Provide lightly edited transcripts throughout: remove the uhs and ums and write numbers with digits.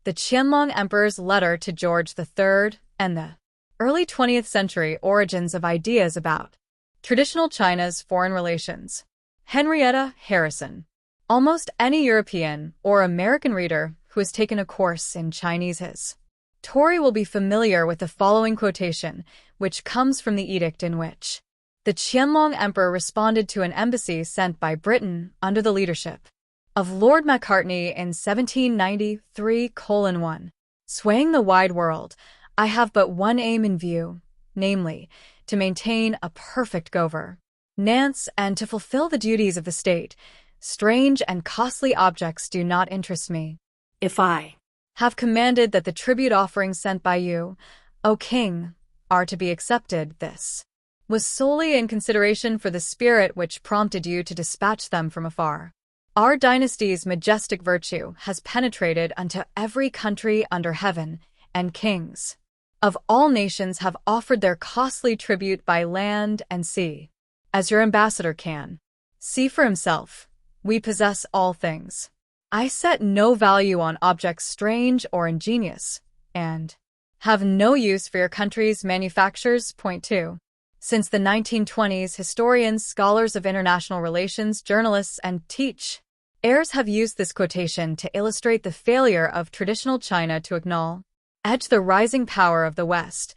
the Qianlong Emperor's letter to George III, and the early 20th century origins of ideas about traditional China's foreign relations. Henrietta Harrison. Almost any European or American reader who has taken a course in Chinese history will be familiar with the following quotation, which comes from the edict in which the Qianlong Emperor responded to an embassy sent by Britain under the leadership of Lord Macartney in 1793:1. Swaying the wide world, I have but one aim in view, namely, to maintain a perfect governance and to fulfill the duties of the state. Strange and costly objects do not interest me. If I have commanded that the tribute offerings sent by you, O King, are to be accepted, this was solely in consideration for the spirit which prompted you to dispatch them from afar. Our dynasty's majestic virtue has penetrated unto every country under heaven, and kings of all nations have offered their costly tribute by land and sea. As your ambassador can see for himself, we possess all things. I set no value on objects strange or ingenious, and have no use for your country's manufactures. Point 2. Since the 1920s, historians, scholars of international relations, journalists, and teachers have used this quotation to illustrate the failure of traditional China to acknowledge the rising power of the West.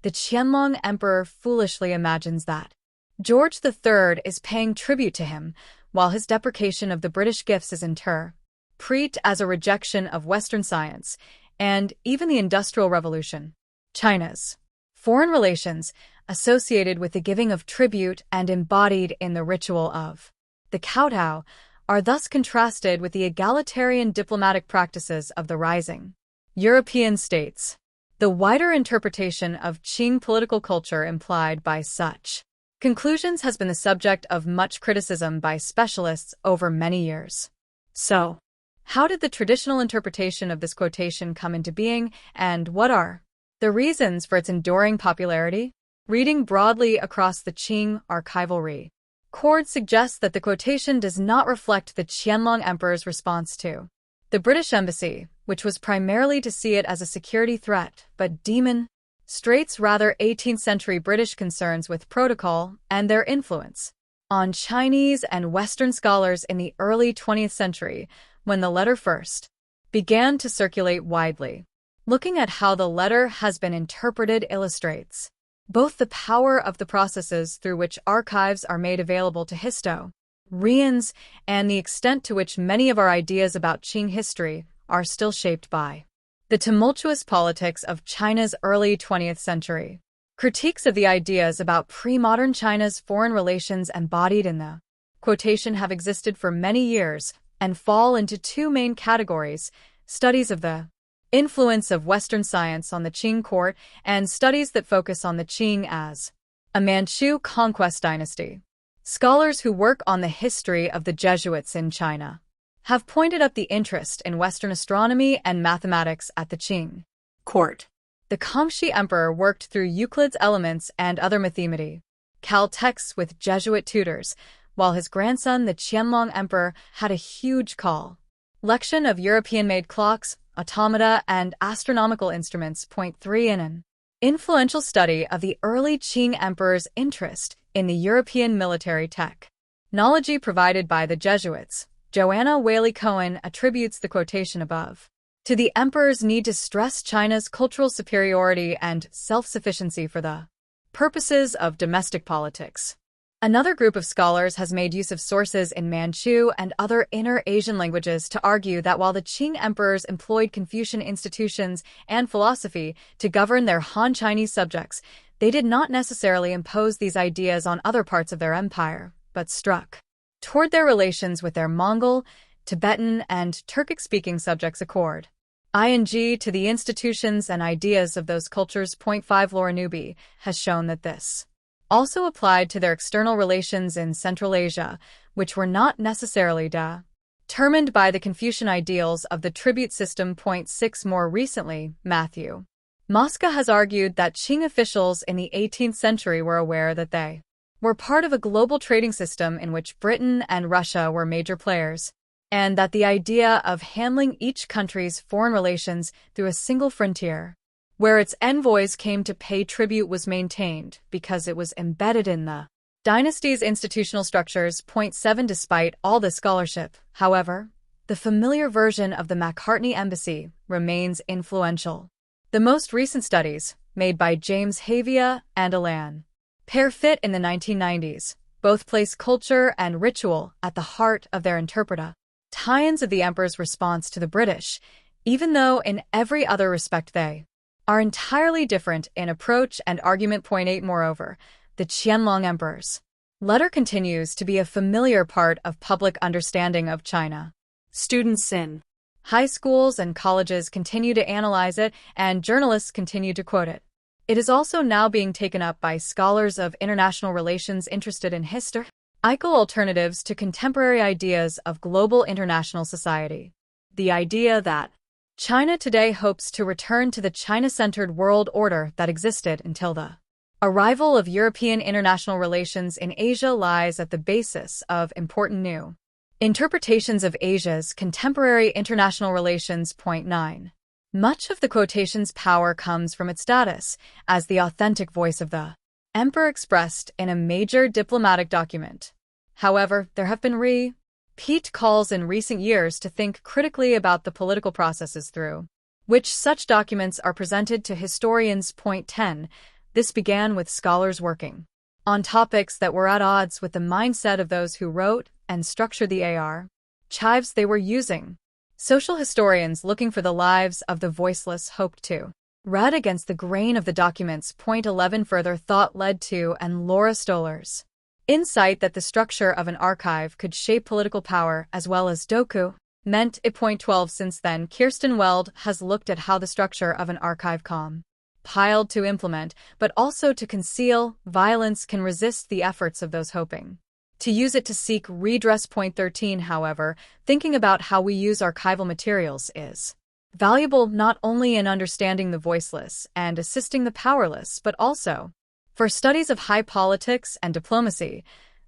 The Qianlong Emperor foolishly imagines that George III is paying tribute to him, while his deprecation of the British gifts is interpreted as a rejection of Western science and even the Industrial Revolution. China's foreign relations, associated with the giving of tribute and embodied in the ritual of the kowtow, are thus contrasted with the egalitarian diplomatic practices of the rising European states. The wider interpretation of Qing political culture implied by such conclusions has been the subject of much criticism by specialists over many years. So, how did the traditional interpretation of this quotation come into being, and what are the reasons for its enduring popularity? Reading broadly across the Qing archival record suggests that the quotation does not reflect the Qianlong Emperor's response to the British embassy, which was primarily to see it as a security threat, but demonstrates rather 18th-century British concerns with protocol and their influence on Chinese and Western scholars in the early 20th century, when the letter first began to circulate widely. Looking at how the letter has been interpreted illustrates both the power of the processes through which archives are made available to historians and the extent to which many of our ideas about Qing history are still shaped by the tumultuous politics of China's early 20th century. Critiques of the ideas about pre-modern China's foreign relations embodied in the quotation have existed for many years and fall into two main categories: studies of the influence of Western science on the Qing court and studies that focus on the Qing as a Manchu conquest dynasty. Scholars who work on the history of the Jesuits in China have pointed up the interest in Western astronomy and mathematics at the Qing court. The Kangxi Emperor worked through Euclid's Elements and other mathematical texts with Jesuit tutors, while his grandson, the Qianlong Emperor, had a huge collection of European-made clocks, automata, and astronomical instruments. Point 3. In an influential study of the early Qing emperor's interest in the European military technology provided by the Jesuits, Joanna Whaley Cohen attributes the quotation above to the emperor's need to stress China's cultural superiority and self-sufficiency for the purposes of domestic politics. Another group of scholars has made use of sources in Manchu and other Inner Asian languages to argue that while the Qing emperors employed Confucian institutions and philosophy to govern their Han Chinese subjects, they did not necessarily impose these ideas on other parts of their empire, but struck toward their relations with their Mongol, Tibetan, and Turkic-speaking subjects accord ing to the institutions and ideas of those cultures. Point 5. Laura Newby has shown that this also applied to their external relations in Central Asia, which were not necessarily determined by the Confucian ideals of the tribute system. Point 6. More recently, Matthew Mosca has argued that Qing officials in the 18th century were aware that they were part of a global trading system in which Britain and Russia were major players. and that the idea of handling each country's foreign relations through a single frontier, where its envoys came to pay tribute, was maintained because it was embedded in the dynasty's institutional structures. Point 7. Despite all this scholarship, however, the familiar version of the Macartney Embassy remains influential. The most recent studies, made by James Havia and Alan Parfit in the 1990s, both place culture and ritual at the heart of their interpretations of the emperor's response to the British, even though in every other respect they are entirely different in approach and argument. Point 8. Moreover, the Qianlong emperor's letter continues to be a familiar part of public understanding of China. Students in high schools and colleges continue to analyze it, and journalists continue to quote it. It is also now being taken up by scholars of international relations interested in historical alternatives to contemporary ideas of global international society. The idea that China today hopes to return to the China-centered world order that existed until the arrival of European international relations in Asia lies at the basis of important new interpretations of Asia's contemporary international relations. Point 9. Much of the quotation's power comes from its status as the authentic voice of the emperor expressed in a major diplomatic document. However, there have been repeat calls in recent years to think critically about the political processes through which such documents are presented to historians. Point 10. This began with scholars working on topics that were at odds with the mindset of those who wrote and structured the archives they were using. Social historians looking for the lives of the voiceless hoped to read against the grain of the documents. Point 11. Further thought led to and Laura Stoller's insight that the structure of an archive could shape political power as well as document it. Point 12. Since then, Kirsten Weld has looked at how the structure of an archive compiled to implement, but also to conceal, violence can resist the efforts of those hoping to use it to seek redress. Point 13. However, thinking about how we use archival materials is valuable not only in understanding the voiceless and assisting the powerless, but also for studies of high politics and diplomacy,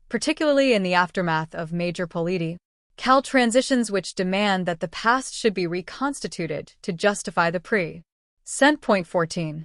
particularly in the aftermath of major political transitions which demand that the past should be reconstituted to justify the present. Point 14.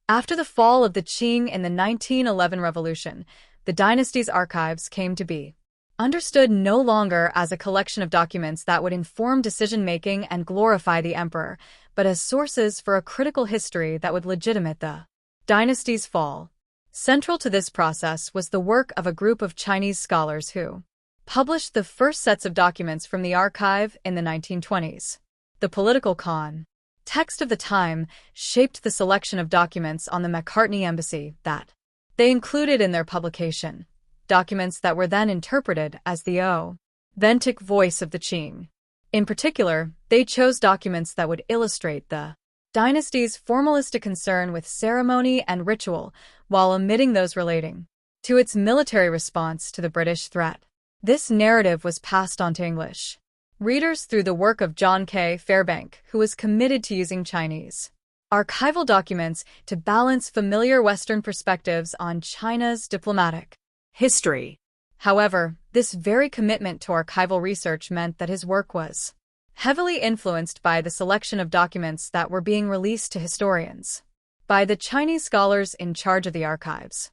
After the fall of the Qing in the 1911 revolution, the dynasty's archives came to be understood no longer as a collection of documents that would inform decision-making and glorify the emperor, but as sources for a critical history that would legitimate the dynasty's fall. Central to this process was the work of a group of Chinese scholars who published the first sets of documents from the archive in the 1920s. The political context of the time shaped the selection of documents on the Macartney Embassy that they included in their publication, documents that were then interpreted as the authentic voice of the Qing. In particular, they chose documents that would illustrate the dynasty's formalistic concern with ceremony and ritual, while omitting those relating to its military response to the British threat. This narrative was passed on to English readers through the work of John K. Fairbank, who was committed to using Chinese archival documents to balance familiar Western perspectives on China's diplomatic history. However, this very commitment to archival research meant that his work was heavily influenced by the selection of documents that were being released to historians by the Chinese scholars in charge of the archives.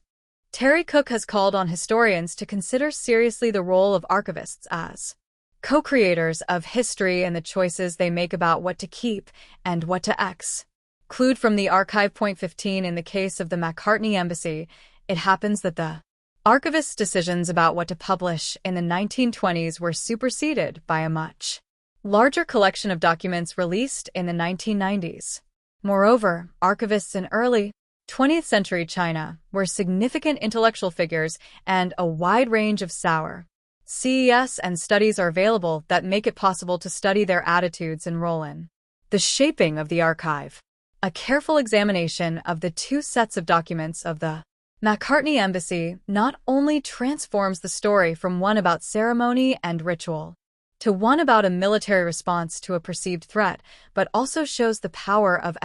Terry Cook has called on historians to consider seriously the role of archivists as co-creators of history and the choices they make about what to keep and what to exclude from the archive. Point 15. In the case of the Macartney Embassy, it happens that the archivist's decisions about what to publish in the 1920s were superseded by a much larger collection of documents released in the 1990s. Moreover, archivists in early 20th century China were significant intellectual figures, and a wide range of CES and studies are available that make it possible to study their attitudes and role in the shaping of the archive. A careful examination of the two sets of documents of the Macartney Embassy not only transforms the story from one about ceremony and ritual to one about a military response to a perceived threat, but also shows the power of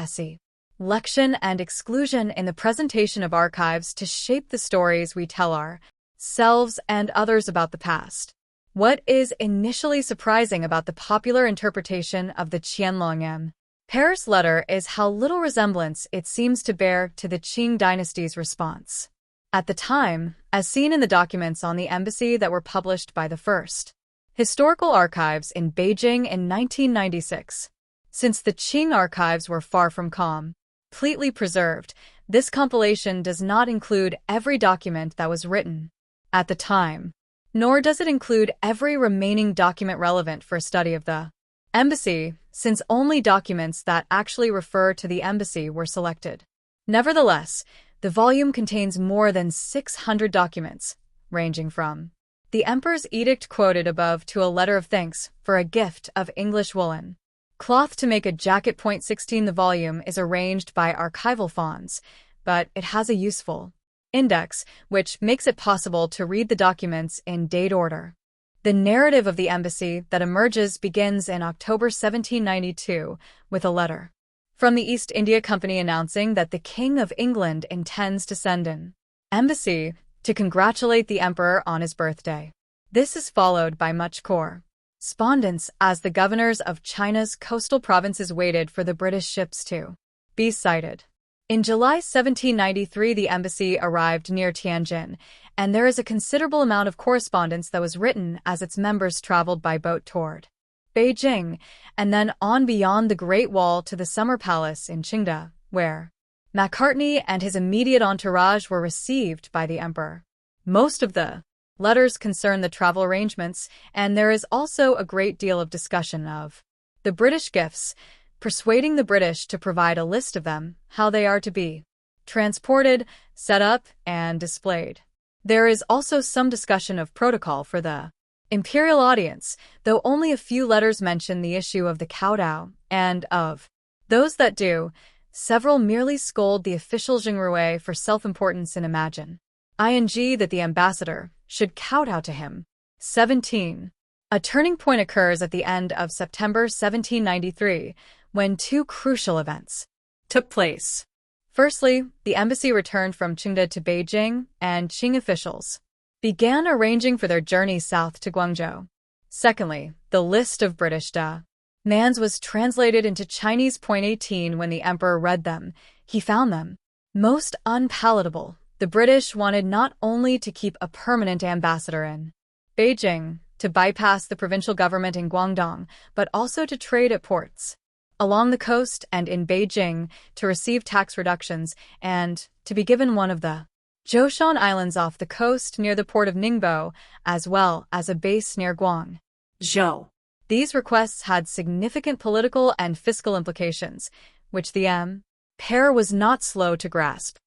selection and exclusion in the presentation of archives to shape the stories we tell ourselves and others about the past. What is initially surprising about the popular interpretation of the Qianlong Paris letter is how little resemblance it seems to bear to the Qing dynasty's response. At the time, as seen in the documents on the embassy that were published by the first historical archives in Beijing in 1996. Since the Qing archives were far from completely preserved, this compilation does not include every document that was written at the time, nor does it include every remaining document relevant for a study of the embassy, since only documents that actually refer to the embassy were selected. Nevertheless, the volume contains more than 600 documents, ranging from the emperor's edict quoted above to a letter of thanks for a gift of English woolen cloth to make a jacket. 16 The volume is arranged by archival fonts, but it has a useful index, which makes it possible to read the documents in date order. The narrative of the embassy that emerges begins in October 1792 with a letter from the East India Company announcing that the King of England intends to send an embassy to congratulate the emperor on his birthday. This is followed by much correspondence as the governors of China's coastal provinces waited for the British ships to be sighted. In July 1793, the embassy arrived near Tianjin, and there is a considerable amount of correspondence that was written as its members traveled by boat toward Beijing, and then on beyond the Great Wall to the Summer Palace in Qingda, where Macartney and his immediate entourage were received by the emperor. Most of the letters concern the travel arrangements, and there is also a great deal of discussion of the British gifts, persuading the British to provide a list of them, how they are to be transported, set up, and displayed. There is also some discussion of protocol for the imperial audience, though only a few letters mention the issue of the kowtow, and of those that do, several merely scold the official Jingruo for self-importance and imagine that the ambassador should kowtow to him. 17. A turning point occurs at the end of September 1793, when two crucial events took place. Firstly, the embassy returned from Qingda to Beijing, and Qing officials began arranging for their journey south to Guangzhou. Secondly, the list of British demands was translated into Chinese. 18 When the emperor read them, he found them most unpalatable. The British wanted not only to keep a permanent ambassador in Beijing, to bypass the provincial government in Guangdong, but also to trade at ports along the coast and in Beijing, to receive tax reductions, and to be given one of the Zhoushan Islands off the coast near the port of Ningbo, as well as a base near Guangzhou. These requests had significant political and fiscal implications, which the pair was not slow to grasp.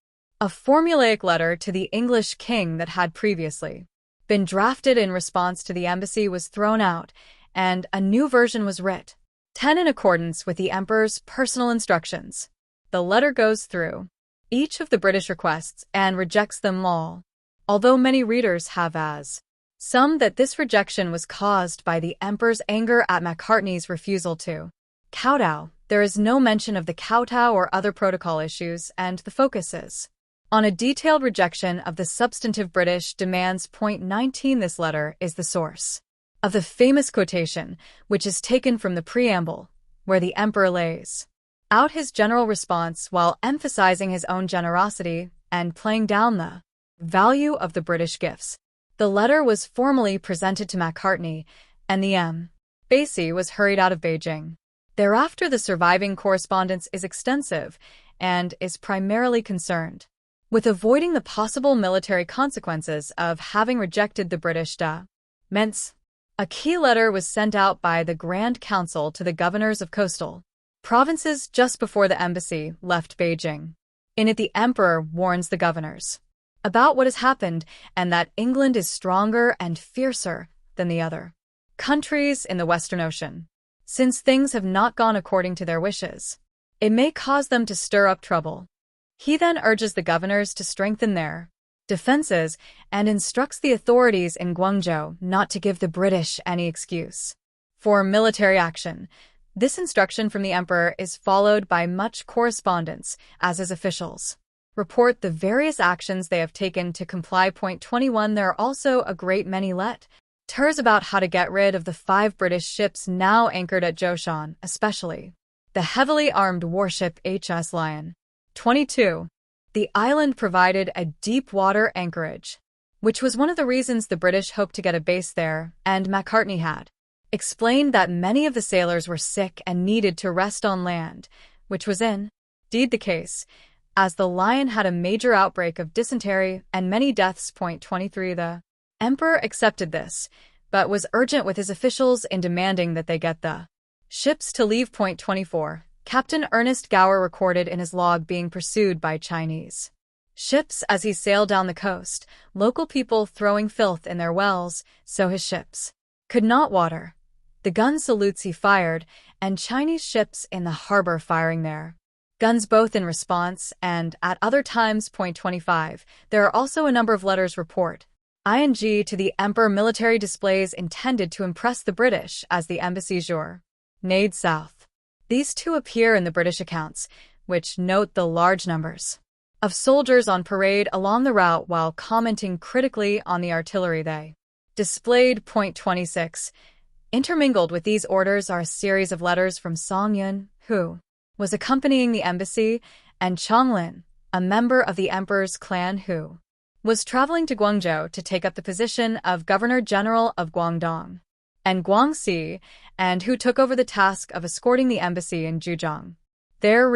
A formulaic letter to the English king that had previously been drafted in response to the embassy was thrown out, and a new version was writ. 10 In accordance with the emperor's personal instructions, the letter goes through each of the British requests and rejects them all, although many readers have as some that this rejection was caused by the emperor's anger at Macartney's refusal to kowtow. There is no mention of the kowtow or other protocol issues, and the focus is on a detailed rejection of the substantive British demands. 19 This letter is the source of the famous quotation, which is taken from the preamble, where the emperor lays out his general response while emphasizing his own generosity and playing down the value of the British gifts. The letter was formally presented to Macartney, and the embassy was hurried out of Beijing. Thereafter, the surviving correspondence is extensive and is primarily concerned with avoiding the possible military consequences of having rejected the British demands. A key letter was sent out by the Grand Council to the governors of coastal provinces just before the embassy left Beijing. In it, the emperor warns the governors about what has happened and that England is stronger and fiercer than the other countries in the Western Ocean. Since things have not gone according to their wishes, it may cause them to stir up trouble. He then urges the governors to strengthen their defenses and instructs the authorities in Guangzhou not to give the British any excuse for military action. This instruction from the emperor is followed by much correspondence as his officials report the various actions they have taken to comply. 21 There are also a great many letters Tours about how to get rid of the 5 British ships now anchored at Zhoushan, especially the heavily armed warship HS Lion. 22. The island provided a deep-water anchorage, which was one of the reasons the British hoped to get a base there, and Macartney had explained that many of the sailors were sick and needed to rest on land, which was indeed the case, as the Lion had a major outbreak of dysentery and many deaths. 23. The Emperor accepted this, but was urgent with his officials in demanding that they get the ships to leave. 24. Captain Ernest Gower recorded in his log being pursued by Chinese ships as he sailed down the coast, local people throwing filth in their wells, so his ships could not water. The gun salutes he fired, and Chinese ships in the harbor firing their guns both in response and at other times. 25. There are also a number of letters report ing to the Emperor military displays intended to impress the British as the embassy journeyed south. These two appear in the British accounts, which note the large numbers of soldiers on parade along the route while commenting critically on the artillery they displayed. 26. Intermingled with these orders are a series of letters from Song Yun, who was accompanying the embassy, and Qianlong, a member of the emperor's clan who was traveling to Guangzhou to take up the position of Governor-General of Guangdong and Guangxi, and who took over the task of escorting the embassy in Zhejiang. Their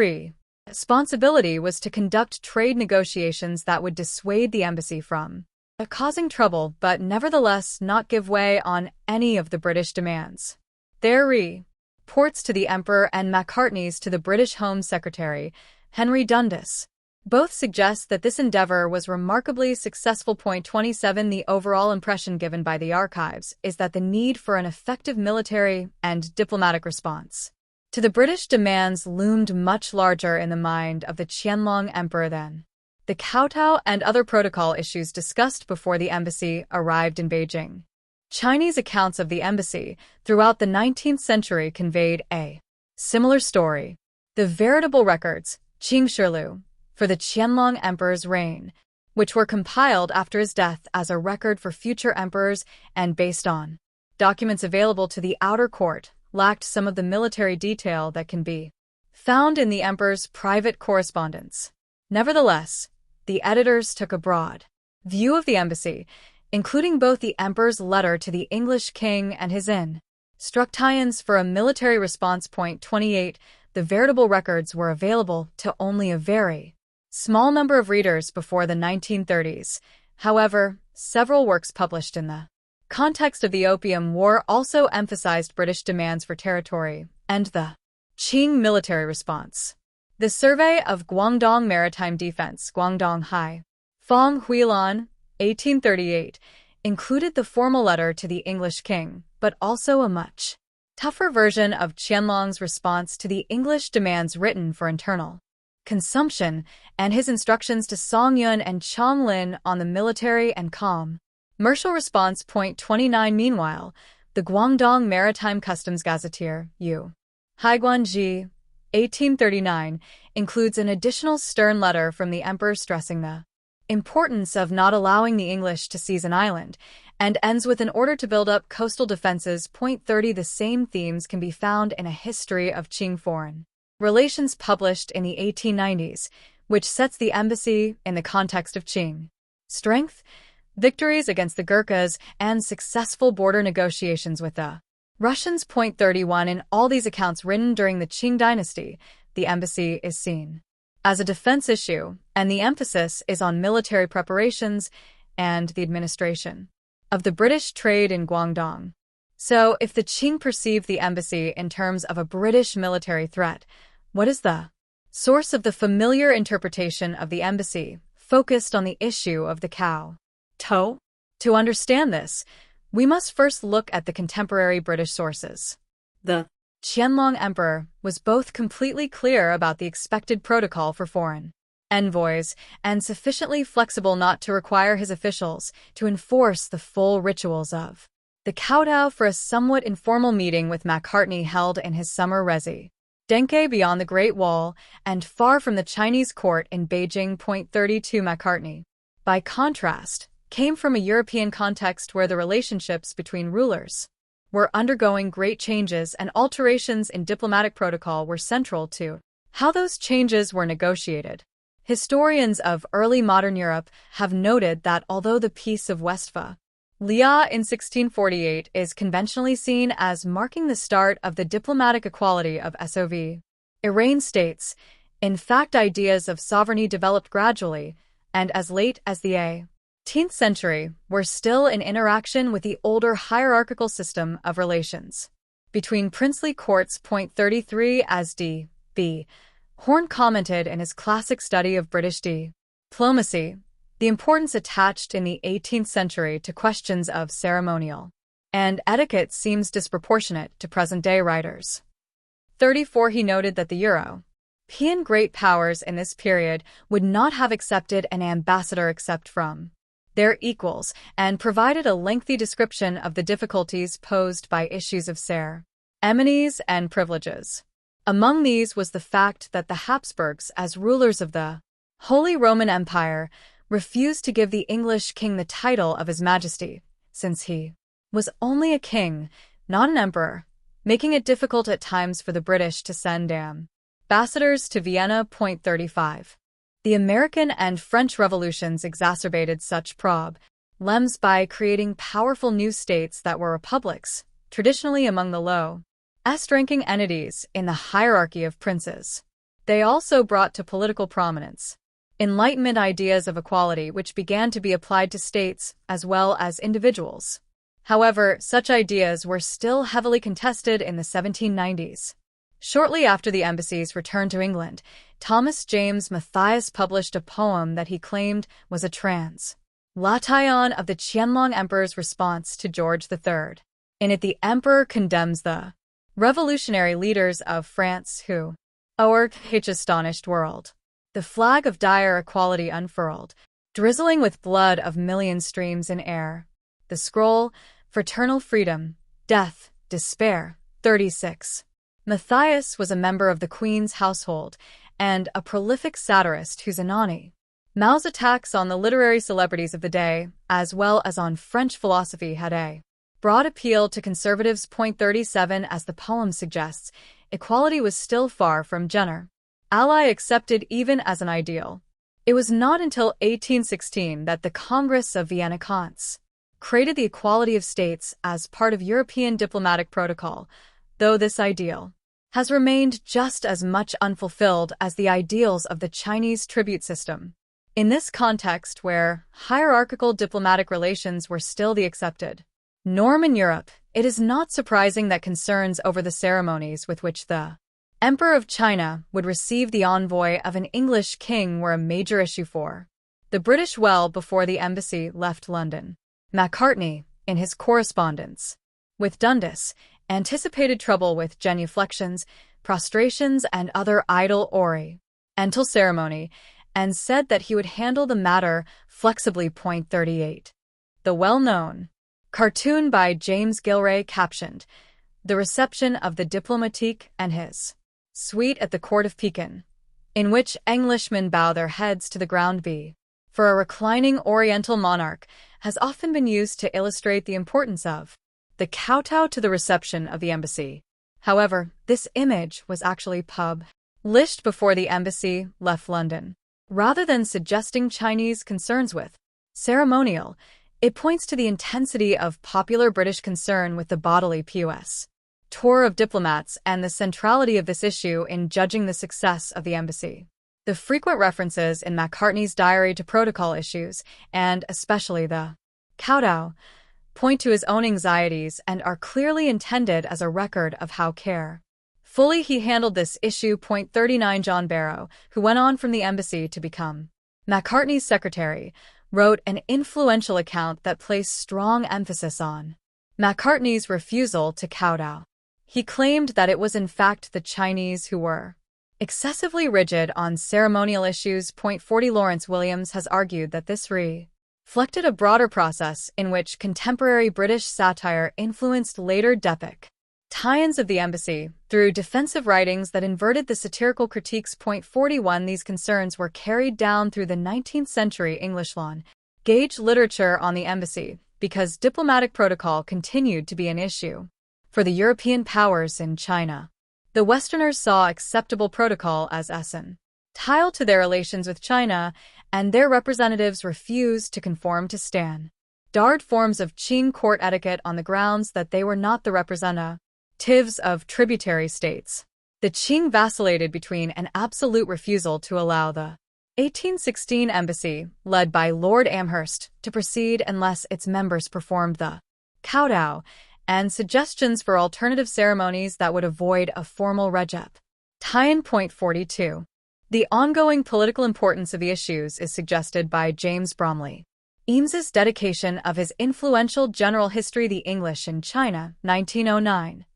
responsibility was to conduct trade negotiations that would dissuade the embassy from causing trouble but nevertheless not give way on any of the British demands. Their reports to the Emperor and Macartney's to the British Home Secretary, Henry Dundas, both suggest that this endeavor was remarkably successful. 27. The overall impression given by the archives is that the need for an effective military and diplomatic response to the British demands loomed much larger in the mind of the Qianlong Emperor than the kowtow and other protocol issues discussed before the embassy arrived in Beijing. Chinese accounts of the embassy throughout the 19th century conveyed a similar story. The veritable records, Qingshiliu, for the Qianlong Emperor's reign, which were compiled after his death as a record for future emperors and based on documents available to the outer court, lacked some of the military detail that can be found in the emperor's private correspondence. Nevertheless, the editors took a broad view of the embassy, including both the emperor's letter to the English king and his instructions for a military response. 28. The veritable records were available to only a very small number of readers before the 1930s. However, several works published in the context of the Opium War also emphasized British demands for territory and the Qing military response. The Survey of Guangdong Maritime Defense, Guangdong Hai, Fong Huilan, 1838, included the formal letter to the English king, but also a much tougher version of Qianlong's response to the English demands written for internal consumption, and his instructions to Song Yun and Qianlong on the military and commercial response. 29. Meanwhile, the Guangdong Maritime Customs Gazetteer, U. Haiguanji, 1839, includes an additional stern letter from the emperor stressing the importance of not allowing the English to seize an island, and ends with an order to build up coastal defenses. 30. The same themes can be found in a history of Qing foreign relations published in the 1890s, which sets the embassy in the context of Qing strength, victories against the Gurkhas, and successful border negotiations with the Russians. 31. In all these accounts written during the Qing dynasty, the embassy is seen as a defense issue, and the emphasis is on military preparations and the administration of the British trade in Guangdong. So, if the Qing perceived the embassy in terms of a British military threat, what is the source of the familiar interpretation of the embassy focused on the issue of the cow toe? To understand this, we must first look at the contemporary British sources. The Qianlong Emperor was both completely clear about the expected protocol for foreign envoys and sufficiently flexible not to require his officials to enforce the full rituals of the kowtow for a somewhat informal meeting with Macartney held in his summer resi denke beyond the Great Wall and far from the Chinese court in Beijing. 32. Macartney, by contrast, came from a European context where the relationships between rulers were undergoing great changes, and alterations in diplomatic protocol were central to how those changes were negotiated. Historians of early modern Europe have noted that although the Peace of Westphalia in 1648 is conventionally seen as marking the start of the diplomatic equality of SOV, Iran states, in fact, ideas of sovereignty developed gradually, and as late as the 18th century were still in interaction with the older hierarchical system of relations between princely courts. 33 As D.B. Horne commented in his classic study of British diplomacy, the importance attached in the 18th century to questions of ceremonial and etiquette seems disproportionate to present-day writers. 34 He noted that the European great powers in this period would not have accepted an ambassador except from their equals, and provided a lengthy description of the difficulties posed by issues of ceremonies and privileges. Among these was the fact that the Habsburgs, as rulers of the Holy Roman Empire, refused to give the English king the title of His Majesty, since he was only a king, not an emperor, making it difficult at times for the British to send ambassadors to Vienna. 35 The American and French revolutions exacerbated such problems by creating powerful new states that were republics, traditionally among the lowest-ranking entities in the hierarchy of princes. They also brought to political prominence Enlightenment ideas of equality which began to be applied to states as well as individuals. However, such ideas were still heavily contested in the 1790s. Shortly after the embassy's return to England, Thomas James Matthias published a poem that he claimed was a translation of the Qianlong Emperor's response to George III. In it, the emperor condemns the revolutionary leaders of France who astonished world. The flag of dire equality unfurled, drizzling with blood of million streams in air. The scroll, fraternal freedom, death, despair. 36. Matthias was a member of the Queen's household and a prolific satirist whose Anani Mao's attacks on the literary celebrities of the day, as well as on French philosophy, had a broad appeal to conservatives. 37 As the poem suggests, equality was still far from generally accepted even as an ideal. It was not until 1816 that the Congress of Vienna created the equality of states as part of European diplomatic protocol, though this ideal has remained just as much unfulfilled as the ideals of the Chinese tribute system. In this context, where hierarchical diplomatic relations were still the accepted norm in Europe, it is not surprising that concerns over the ceremonies with which the Emperor of China would receive the envoy of an English king were a major issue for the British well before the embassy left London. Macartney, in his correspondence with Dundas, anticipated trouble with genuflections, prostrations, and other idle oriental ceremony, and said that he would handle the matter flexibly. 38. The well-known cartoon by James Gilray captioned, "The Reception of the Diplomatique and his Suite at the Court of Pekin," in which Englishmen bow their heads to the ground for a reclining Oriental monarch, has often been used to illustrate the importance of the kowtow to the reception of the embassy. However, this image was actually published before the embassy left London. Rather than suggesting Chinese concerns with ceremonial, it points to the intensity of popular British concern with the bodily POS tour of diplomats and the centrality of this issue in judging the success of the embassy. The frequent references in Macartney's diary to protocol issues, and especially the kowtow, point to his own anxieties and are clearly intended as a record of how carefully he handled this issue. 39 John Barrow, who went on from the embassy to become Macartney's secretary, wrote an influential account that placed strong emphasis on Macartney's refusal to kowtow. He claimed that it was in fact the Chinese who were excessively rigid on ceremonial issues. 40 Lawrence Williams has argued that this reflected a broader process in which contemporary British satire influenced later epic tie-ins of the embassy through defensive writings that inverted the satirical critiques. 41 These concerns were carried down through the 19th century English law, Gauge literature on the embassy, because diplomatic protocol continued to be an issue for the European powers in China. The Westerners saw acceptable protocol as essential to their relations with China, and their representatives refused to conform to standard forms of Qing court etiquette on the grounds that they were not the representatives of tributary states. The Qing vacillated between an absolute refusal to allow the 1816 embassy, led by Lord Amherst, to proceed unless its members performed the kowtow, and suggestions for alternative ceremonies that would avoid a formal reject. Point 42. The ongoing political importance of the issues is suggested by James Bromley. Eames's dedication of his influential General History the English in China, 1909,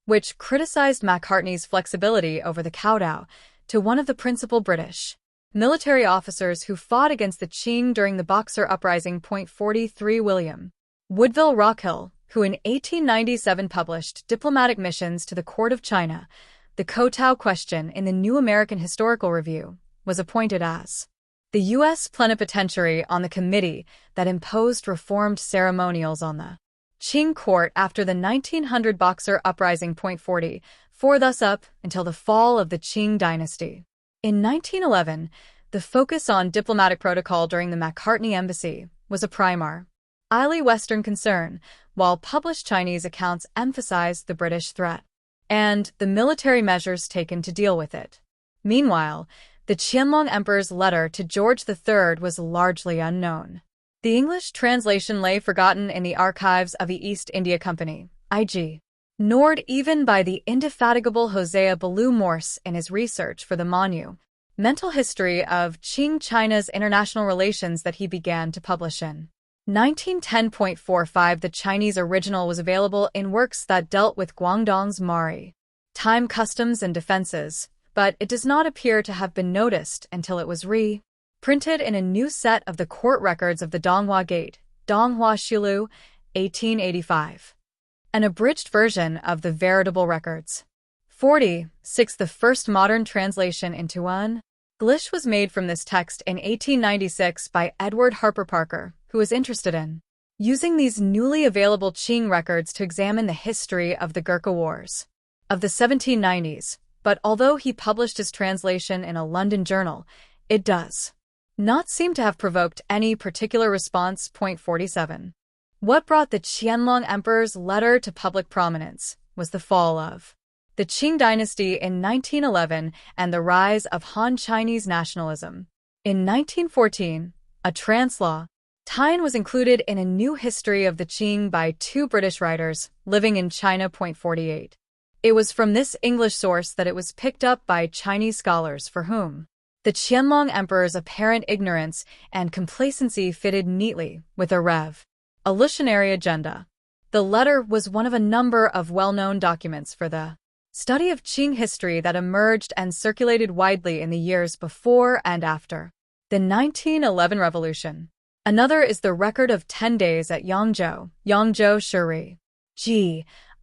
which criticized Macartney's flexibility over the kowtow to one of the principal British military officers who fought against the Qing during the Boxer Uprising. 43. William Woodville Rockhill, who in 1897 published Diplomatic Missions to the Court of China, the kowtow question in the New American Historical Review, was appointed as the U.S. plenipotentiary on the committee that imposed reformed ceremonials on the Qing court after the 1900 Boxer Uprising. 44. Thus up until the fall of the Qing dynasty. In 1911, the focus on diplomatic protocol during the Macartney embassy was a primarily Western concern, while published Chinese accounts emphasized the British threat and the military measures taken to deal with it. Meanwhile, the Qianlong Emperor's letter to George III was largely unknown. The English translation lay forgotten in the archives of the East India Company, IG. Ignored even by the indefatigable Hosea Ballou Morse in his research for the monumental history of Qing China's international relations that he began to publish in 1910.45. The Chinese original was available in works that dealt with Guangdong's maritime customs and defenses, but it does not appear to have been noticed until it was reprinted in a new set of the court records of the Donghua Gate, Donghua Shilu, 1885. An abridged version of the veritable records. 46. The first modern translation into English was made from this text in 1896 by Edward Harper Parker, who was interested in using these newly available Qing records to examine the history of the Gurkha Wars of the 1790s, but although he published his translation in a London journal, it does not seem to have provoked any particular response. 47. What brought the Qianlong Emperor's letter to public prominence was the fall of the Qing dynasty in 1911 and the rise of Han Chinese nationalism. In 1914, a translaw Tian was included in a new history of the Qing by two British writers living in China. 48. It was from this English source that it was picked up by Chinese scholars for whom the Qianlong Emperor's apparent ignorance and complacency fitted neatly with a revolutionary agenda. The letter was one of a number of well-known documents for the study of Qing history that emerged and circulated widely in the years before and after the 1911 revolution. Another is the record of 10 days at Yangzhou Shuri.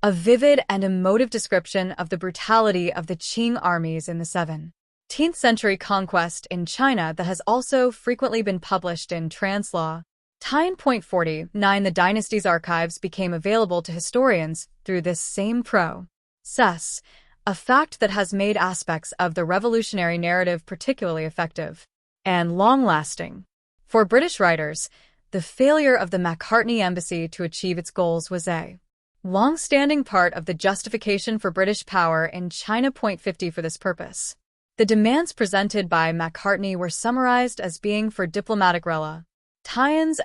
A vivid and emotive description of the brutality of the Qing armies in the 17th century conquest in China that has also frequently been published in translaw. 49. The dynasty's archives became available to historians through this same process, a fact that has made aspects of the revolutionary narrative particularly effective and long-lasting. For British writers, the failure of the Macartney embassy to achieve its goals was a long-standing part of the justification for British power in China. 50. For this purpose, the demands presented by Macartney were summarized as being for diplomatic relations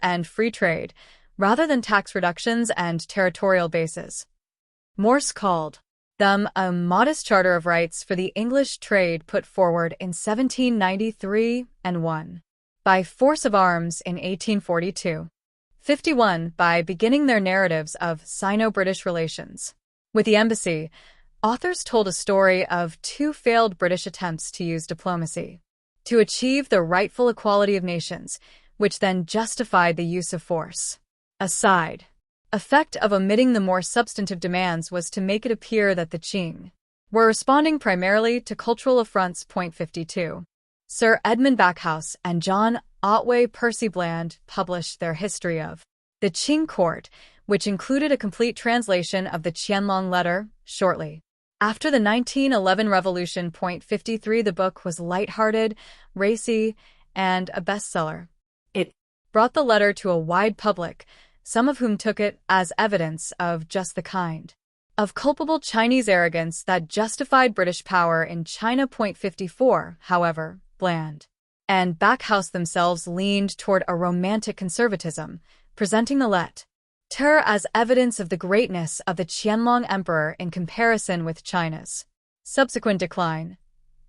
and free trade, rather than tax reductions and territorial bases. Morse called them a modest charter of rights for the English trade put forward in 1793 and won by force of arms in 1842. 51. By beginning their narratives of Sino-British relations with the embassy, authors told a story of two failed British attempts to use diplomacy to achieve the rightful equality of nations, which then justified the use of force. A side effect of omitting the more substantive demands was to make it appear that the Qing were responding primarily to cultural affronts. 52. Sir Edmund Backhouse and John Otway Percy Bland published their history of the Qing court, which included a complete translation of the Qianlong letter, shortly after the 1911 revolution. 53 The book was lighthearted, racy, and a bestseller. It brought the letter to a wide public, some of whom took it as evidence of just the kind of culpable Chinese arrogance that justified British power in China. 54, however, Bland and Backhouse themselves leaned toward a romantic conservatism, presenting the letter as evidence of the greatness of the Qianlong emperor in comparison with China's subsequent decline.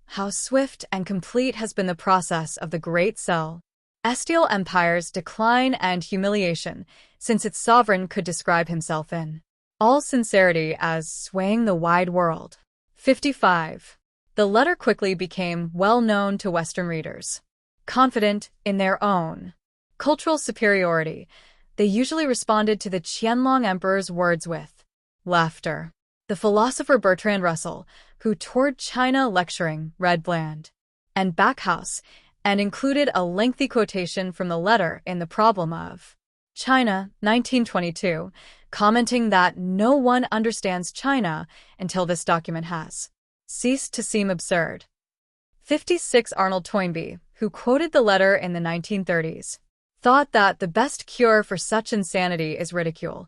How swift and complete has been the process of the Great Celestial Empire's decline and humiliation, since its sovereign could describe himself in all sincerity as swaying the wide world. 55. The letter quickly became well known to Western readers. Confident in their own cultural superiority, they usually responded to the Qianlong emperor's words with laughter. The philosopher Bertrand Russell, who toured China lecturing, read Bland and Backhouse and included a lengthy quotation from the letter in The Problem of China, 1922, commenting that no one understands China until this document has ceased to seem absurd. 56. Arnold Toynbee, who quoted the letter in the 1930s, thought that the best cure for such insanity is ridicule,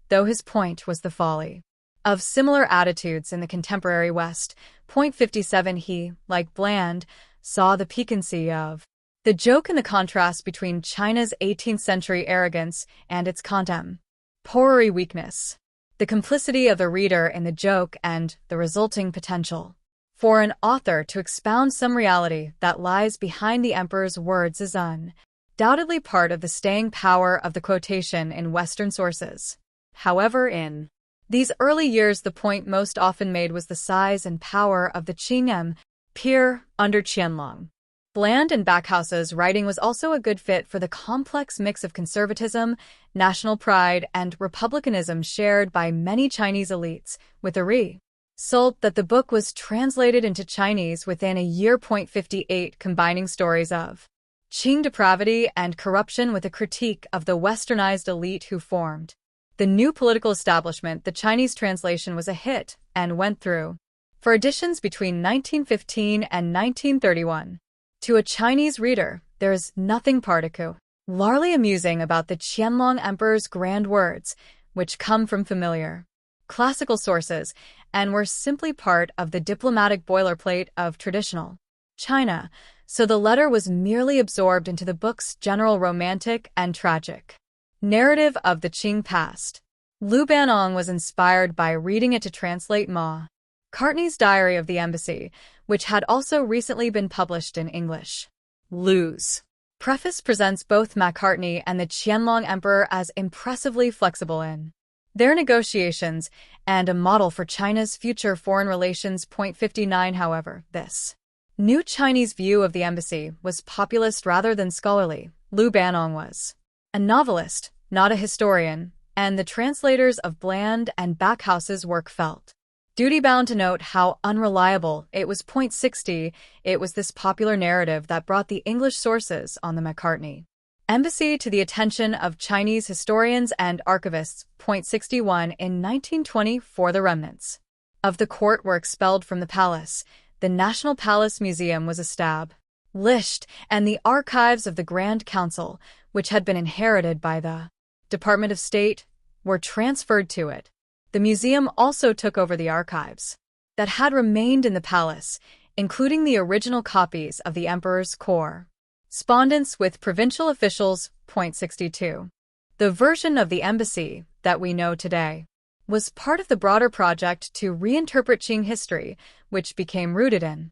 though his point was the folly of similar attitudes in the contemporary West. 57. He, like Bland, saw the piquancy of the joke in the contrast between China's 18th-century arrogance and its contemporary weakness, the complicity of the reader in the joke and the resulting potential for an author to expound some reality that lies behind the emperor's words is undoubtedly part of the staying power of the quotation in Western sources. However, in these early years, the point most often made was the size and power of the Qing Empire under Qianlong. Bland and Backhouse's writing was also a good fit for the complex mix of conservatism, national pride, and republicanism shared by many Chinese elites, with the result that the book was translated into Chinese within a year. 58. Combining stories of Qing depravity and corruption with a critique of the westernized elite who formed the new political establishment, the Chinese translation was a hit and went through for editions between 1915 and 1931. To a Chinese reader, there is nothing particularly amusing about the Qianlong emperor's grand words, which come from familiar classical sources and were simply part of the diplomatic boilerplate of traditional China, so the letter was merely absorbed into the book's general romantic and tragic narrative of the Qing past. Liu Banong was inspired by reading it to translate Ma Macartney's Diary of the Embassy, which had also recently been published in English. Liu's preface presents both Macartney and the Qianlong emperor as impressively flexible in their negotiations and a model for China's future foreign relations. 59. However, this new Chinese view of the embassy was populist rather than scholarly. Liu Banong was a novelist, not a historian, and the translators of Bland and Backhouse's work felt duty-bound to note how unreliable it was. 60. It was this popular narrative that brought the English sources on the Macartney embassy to the attention of Chinese historians and archivists. 61. In 1924, the remnants of the court were expelled from the palace. The National Palace Museum was established, and the archives of the Grand Council, which had been inherited by the Department of State, were transferred to it. The museum also took over the archives that had remained in the palace, including the original copies of the emperor's correspondence with provincial officials. 62. The version of the embassy that we know today was part of the broader project to reinterpret Qing history, which became rooted in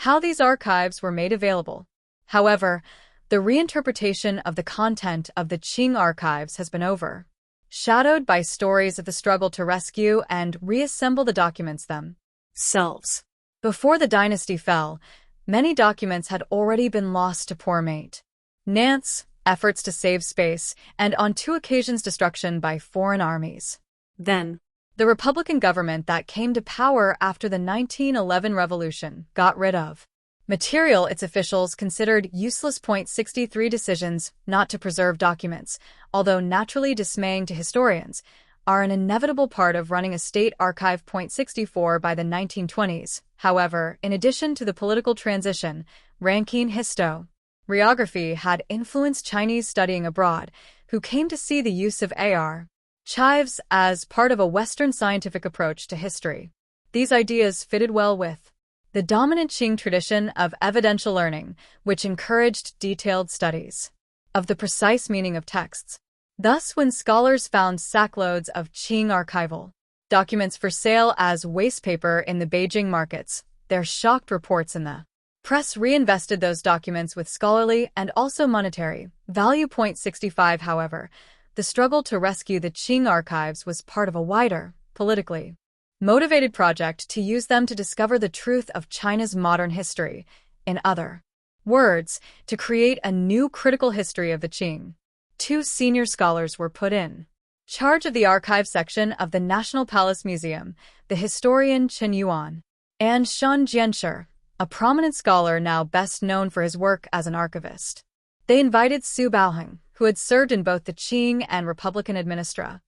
how these archives were made available. However, the reinterpretation of the content of the Qing archives has been overshadowed by stories of the struggle to rescue and reassemble the documents themselves. Before the dynasty fell, many documents had already been lost to poor maintenance, efforts to save space, and on 2 occasions destruction by foreign armies. Then, the Republican government that came to power after the 1911 revolution got rid of material its officials considered useless. 63 decisions not to preserve documents, although naturally dismaying to historians, are an inevitable part of running a state archive. 64 by the 1920s. However, in addition to the political transition, ranking historiography had influenced Chinese studying abroad, who came to see the use of archives as part of a Western scientific approach to history. These ideas fitted well with the dominant Qing tradition of evidential learning, which encouraged detailed studies of the precise meaning of texts. Thus, when scholars found sackloads of Qing archival documents for sale as wastepaper in the Beijing markets, their shocked reports in the press reinvested those documents with scholarly and also monetary value. 65 However, the struggle to rescue the Qing archives was part of a wider, politically motivated project to use them to discover the truth of China's modern history, in other words, to create a new critical history of the Qing. 2 senior scholars were put in charge of the archive section of the National Palace Museum, the historian Chen Yuan and Shun Jianshi, a prominent scholar now best known for his work as an archivist. They invited Su Baoheng, who had served in both the Qing and Republican administrations,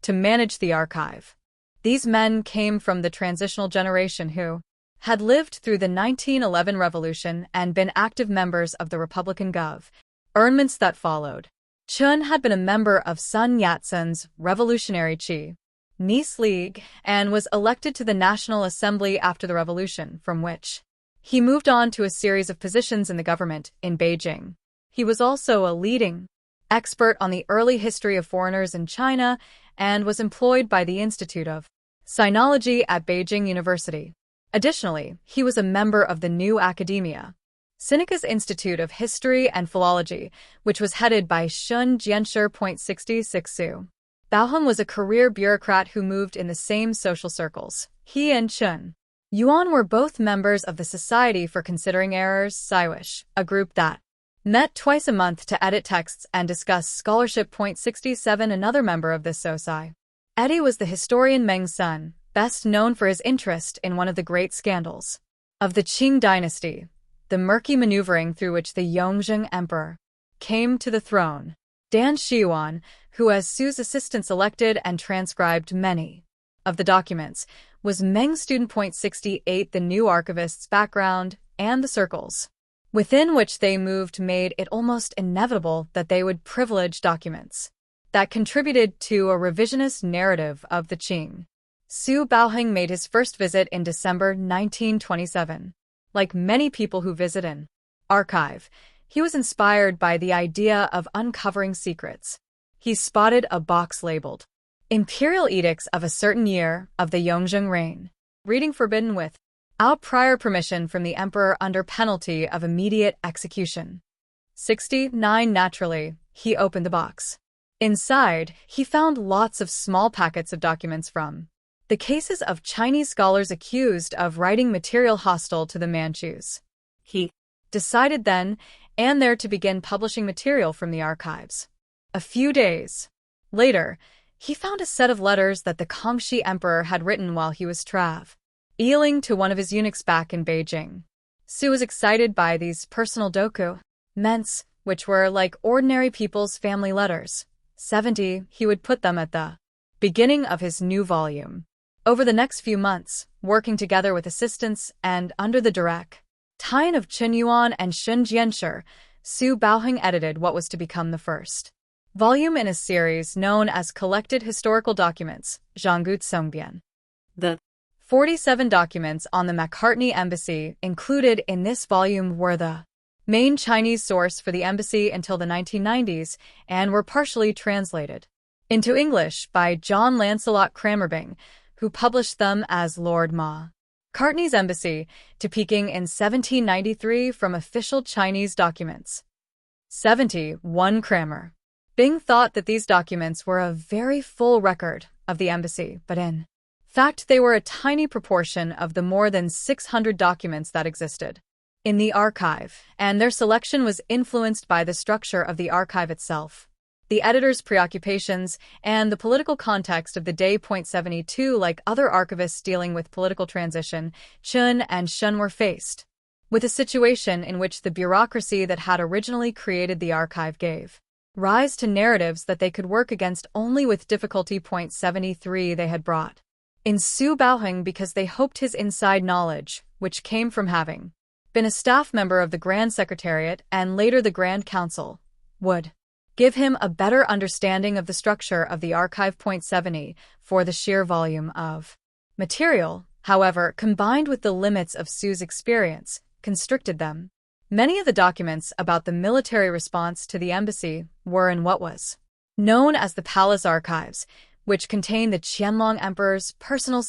to manage the archive. These men came from the transitional generation who had lived through the 1911 revolution and been active members of the Republican governments that followed. Chen had been a member of Sun Yat-sen's Revolutionary Chinese League and was elected to the National Assembly after the revolution, from which he moved on to a series of positions in the government in Beijing. He was also a leading expert on the early history of foreigners in China and was employed by the Institute of Sinology at Beijing University. Additionally, he was a member of the new academia, Sinica's Institute of History and Philology, which was headed by Shun Jianshi. 66 Su Baoheng was a career bureaucrat who moved in the same social circles. He and Chen Yuan were both members of the Society for Considering Errors, SIWISH, a group that met twice a month to edit texts and discuss scholarship. 67 Another member of this society was the historian Meng Sun, best known for his interest in one of the great scandals of the Qing dynasty, the murky maneuvering through which the Yongzheng emperor came to the throne. Dan Shiyuan, who as Su's assistant selected and transcribed many of the documents, was Meng's student. 68 The new archivist's background and the circles within which they moved made it almost inevitable that they would privilege documents that contributed to a revisionist narrative of the Qing. Su Baoheng made his first visit in December 1927. Like many people who visit an archive, he was inspired by the idea of uncovering secrets. He spotted a box labeled Imperial Edicts of a Certain Year of the Yongzheng Reign, reading forbidden without prior permission from the emperor under penalty of immediate execution. 69 Naturally, he opened the box. Inside, he found lots of small packets of documents from the cases of Chinese scholars accused of writing material hostile to the Manchus. He decided then and there to begin publishing material from the archives. A few days later, he found a set of letters that the Kangxi emperor had written while he was traveling to one of his eunuchs back in Beijing. Su was excited by these personal documents, which were like ordinary people's family letters. 70 He would put them at the beginning of his new volume. Over the next few months, working together with assistants and under the direction of Chen Yuan and Shun Jianshi, Su Baoheng edited what was to become the first volume in a series known as Collected Historical Documents, Zhanggu Songbian. The 47 documents on the Macartney Embassy included in this volume were the main Chinese source for the embassy until the 1990s and were partially translated into English by John Lancelot Cramerbing, who published them as Lord Macartney's Embassy to Peking in 1793 from official Chinese documents. 71 Cramer Bing thought that these documents were a very full record of the embassy, but in fact they were a tiny proportion of the more than 600 documents that existed in the archive, and their selection was influenced by the structure of the archive itself, the editor's preoccupations, and the political context of the day. 72 Like other archivists dealing with political transition, Chen and Shun were faced with a situation in which the bureaucracy that had originally created the archive gave rise to narratives that they could work against only with difficulty. 73 they had brought in Su Baoheng because they hoped his inside knowledge, which came from having been a staff member of the Grand Secretariat and later the Grand Council, would give him a better understanding of the structure of the archive. 70 for the sheer volume of material, however, combined with the limits of Su's experience, constricted them. Many of the documents about the military response to the embassy were in what was known as the Palace Archives, which contained the Qianlong Emperor's personal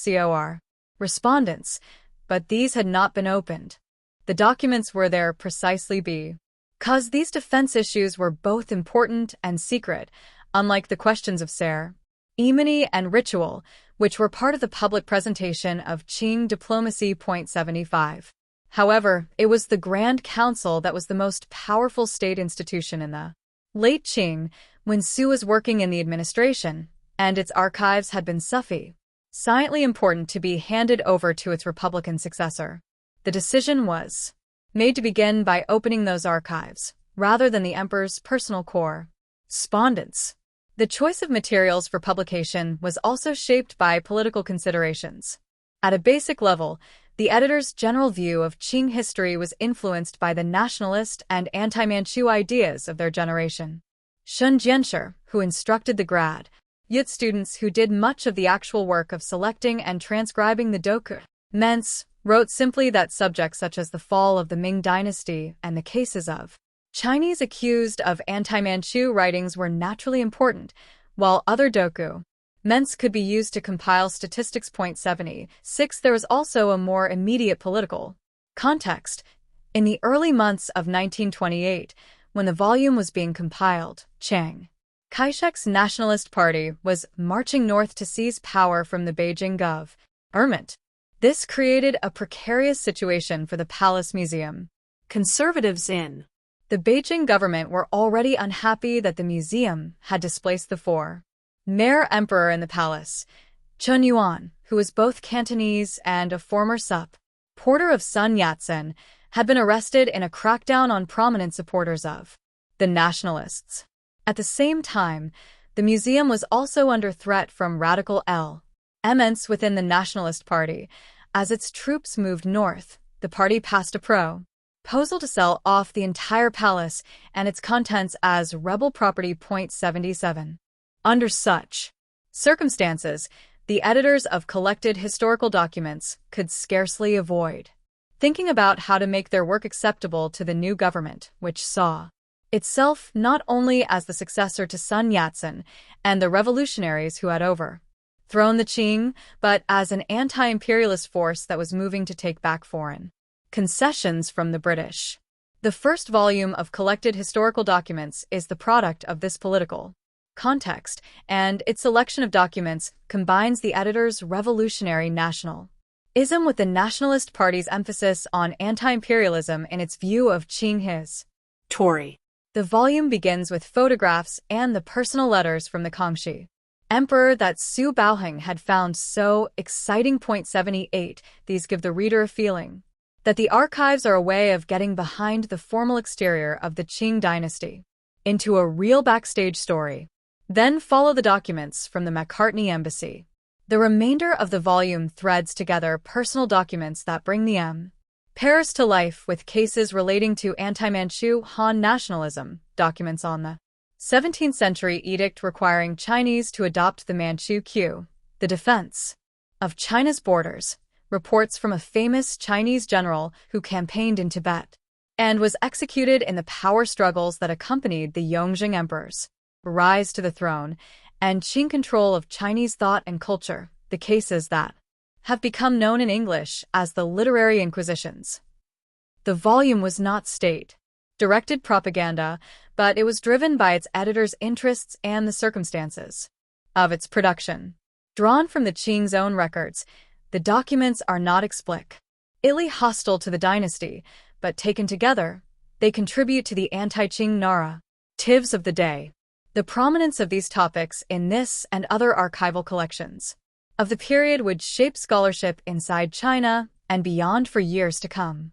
correspondence, but these had not been opened. The documents were there precisely because these defense issues were both important and secret, unlike the questions of ceremony and ritual, which were part of the public presentation of Qing diplomacy. 75. However, it was the Grand Council that was the most powerful state institution in the late Qing, when Su was working in the administration, and its archives had been sufficiently important to be handed over to its Republican successor. The decision was made to begin by opening those archives, rather than the emperor's personal correspondence. The choice of materials for publication was also shaped by political considerations. At a basic level, the editor's general view of Qing history was influenced by the nationalist and anti-Manchu ideas of their generation. Shun Jianshi, who instructed the graduate students who did much of the actual work of selecting and transcribing the documents, wrote simply that subjects such as the fall of the Ming dynasty and the cases of Chinese accused of anti-Manchu writings were naturally important, while other documents could be used to compile statistics. 76 There was also a more immediate political context. In the early months of 1928, when the volume was being compiled, Chiang Kai-shek's Nationalist Party was marching north to seize power from the Beijing government. This created a precarious situation for the Palace Museum. Conservatives in the Beijing government were already unhappy that the museum had displaced the former emperor in the palace. Chun Yuan, who was both Cantonese and a former supporter of Sun Yat-sen, had been arrested in a crackdown on prominent supporters of the nationalists. At the same time, the museum was also under threat from radical elements within the Nationalist Party. As its troops moved north, the party passed a proposal to sell off the entire palace and its contents as rebel property. 77. Under such circumstances, the editors of collected historical documents could scarcely avoid thinking about how to make their work acceptable to the new government, which saw itself not only as the successor to Sun Yat-sen and the revolutionaries who had overthrown the Qing, but as an anti-imperialist force that was moving to take back foreign concessions from the British. The first volume of collected historical documents is the product of this political context, and its selection of documents combines the editor's revolutionary nationalism with the Nationalist Party's emphasis on anti-imperialism in its view of Qing history. The volume begins with photographs and the personal letters from the Kangxi emperor that Su Baoheng had found so exciting. 78 These give the reader a feeling that the archives are a way of getting behind the formal exterior of the Qing dynasty into a real backstage story. Then follow the documents from the Macartney Embassy. The remainder of the volume threads together personal documents that bring the Paris to life with cases relating to anti-Manchu Han nationalism, documents on the 17th century edict requiring Chinese to adopt the Manchu queue, the defense of China's borders, reports from a famous Chinese general who campaigned in Tibet and was executed in the power struggles that accompanied the Yongjing emperor's rise to the throne, and Qing control of Chinese thought and culture, the cases that have become known in English as the literary inquisitions. The volume was not state-directed propaganda, but it was driven by its editor's interests and the circumstances of its production. Drawn from the Qing's own records, the documents are not explicitly hostile to the dynasty, but taken together, they contribute to the anti-Qing narratives of the day. The prominence of these topics in this and other archival collections of the period would shape scholarship inside China and beyond for years to come.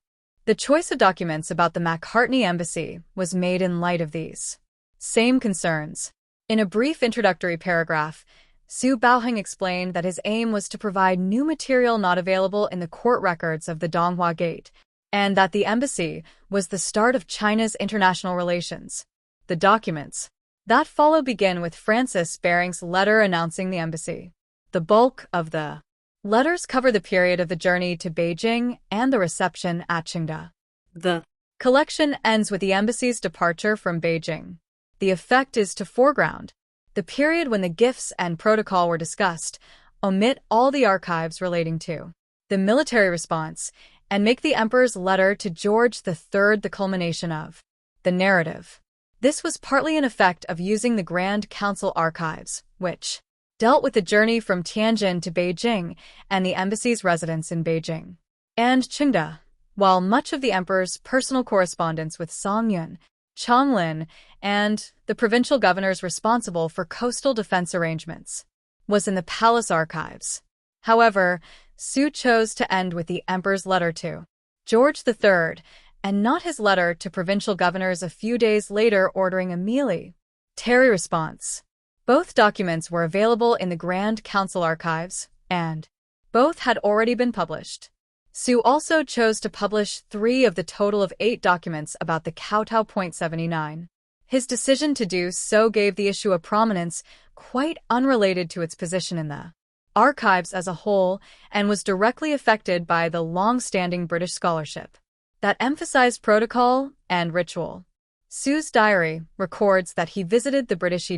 The choice of documents about the Macartney Embassy was made in light of these same concerns. In a brief introductory paragraph, Su Baoheng explained that his aim was to provide new material not available in the court records of the Donghua Gate, and that the embassy was the start of China's international relations. The documents that follow begin with Francis Baring's letter announcing the embassy. The bulk of the letters cover the period of the journey to Beijing and the reception at Qingda. The collection ends with the embassy's departure from Beijing. The effect is to foreground the period when the gifts and protocol were discussed, omit all the archives relating to the military response, and make the emperor's letter to George III the culmination of the narrative. This was partly an effect of using the Grand Council archives, which dealt with the journey from Tianjin to Beijing and the embassy's residence in Beijing and Qingda, while much of the emperor's personal correspondence with Song Yun, Qianlong, and the provincial governors responsible for coastal defense arrangements was in the palace archives. However, Su chose to end with the emperor's letter to George III, and not his letter to provincial governors a few days later ordering a military response. Both documents were available in the Grand Council archives, and both had already been published. Su also chose to publish 3 of the total of 8 documents about the Kowtow .79. His decision to do so gave the issue a prominence quite unrelated to its position in the archives as a whole, and was directly affected by the long-standing British scholarship that emphasized protocol and ritual. Su's diary records that he visited the British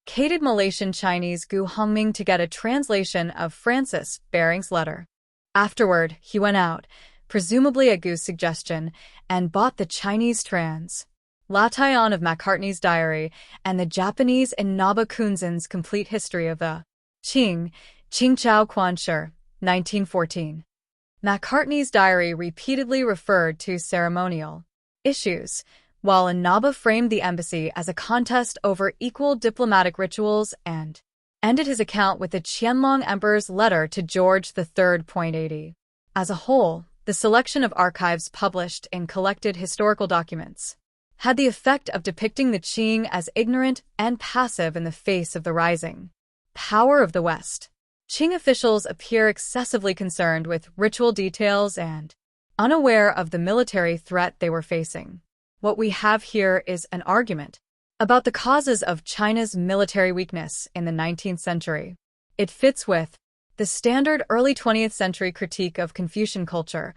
educated Malaysian Chinese Gu Hongming to get a translation of Francis Baring's letter. Afterward, he went out, presumably at Gu's suggestion, and bought the Chinese translation of Macartney's diary and the Japanese Inaba Kunzen's complete history of the Qingchao Quanshi, 1914. Macartney's diary repeatedly referred to ceremonial issues, while Inaba framed the embassy as a contest over equal diplomatic rituals and ended his account with the Qianlong Emperor's letter to George III. 80. As a whole, the selection of archives published in collected historical documents had the effect of depicting the Qing as ignorant and passive in the face of the rising power of the West. Qing officials appear excessively concerned with ritual details and unaware of the military threat they were facing. What we have here is an argument about the causes of China's military weakness in the 19th century. It fits with the standard early 20th century critique of Confucian culture,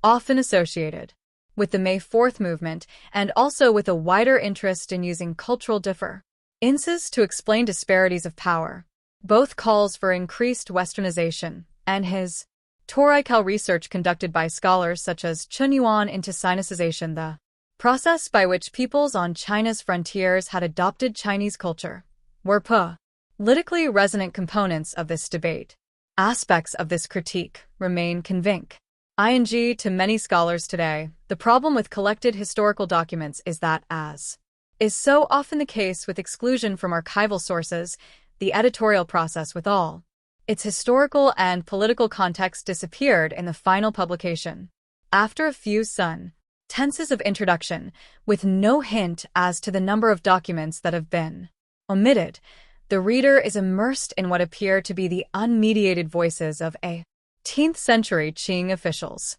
often associated with the May 4th movement, and also with a wider interest in using cultural differences to explain disparities of power. Both calls for increased westernization, and his historical research conducted by scholars such as Chun Yuan into Sinicization, the process by which peoples on China's frontiers had adopted Chinese culture, were politically resonant components of this debate. Aspects of this critique remain convincing to many scholars today. The problem with collected historical documents is that, as is so often the case with exclusion from archival sources, the editorial process with all its historical and political context disappeared in the final publication. After a few sentences of introduction, with no hint as to the number of documents that have been omitted, the reader is immersed in what appear to be the unmediated voices of 18th century Qing officials.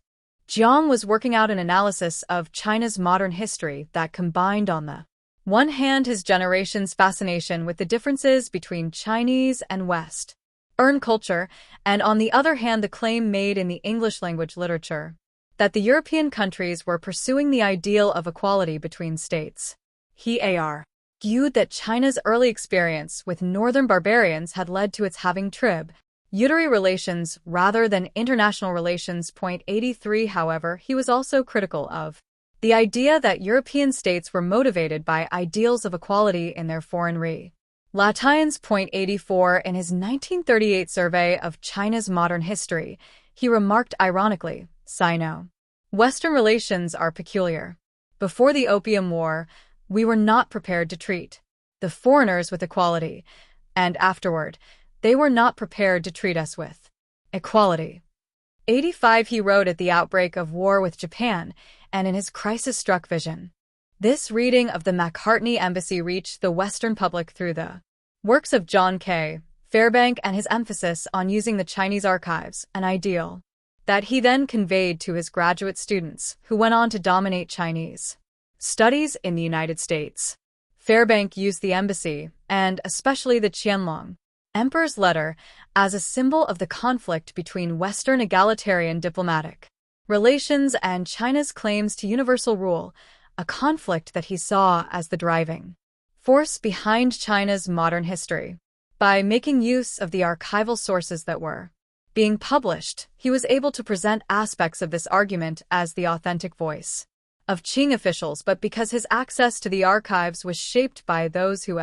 Jiang was working out an analysis of China's modern history that combined on the one hand his generation's fascination with the differences between Chinese and Western culture, and on the other hand the claim made in the English language literature that the European countries were pursuing the ideal of equality between states. He argued that China's early experience with northern barbarians had led to its having tributary relations rather than international relations. 83. However, he was also critical of the idea that European states were motivated by ideals of equality in their foreign relations. 84. In his 1938 survey of China's modern history, he remarked ironically, Sino-Western relations are peculiar. Before the Opium War, we were not prepared to treat the foreigners with equality, and afterward, they were not prepared to treat us with equality. 85 he wrote at the outbreak of war with Japan and in his crisis-struck vision. This reading of the Macartney Embassy reached the Western public through the works of John K. Fairbank and his emphasis on using the Chinese archives, an ideal that he then conveyed to his graduate students, who went on to dominate Chinese studies in the United States. Fairbank used the embassy, and especially the Qianlong Emperor's letter, as a symbol of the conflict between Western egalitarian diplomatic relations and China's claims to universal rule, a conflict that he saw as the driving force behind China's modern history. By making use of the archival sources that were being published, he was able to present aspects of this argument as the authentic voice of Qing officials, but because his access to the archives was shaped by those who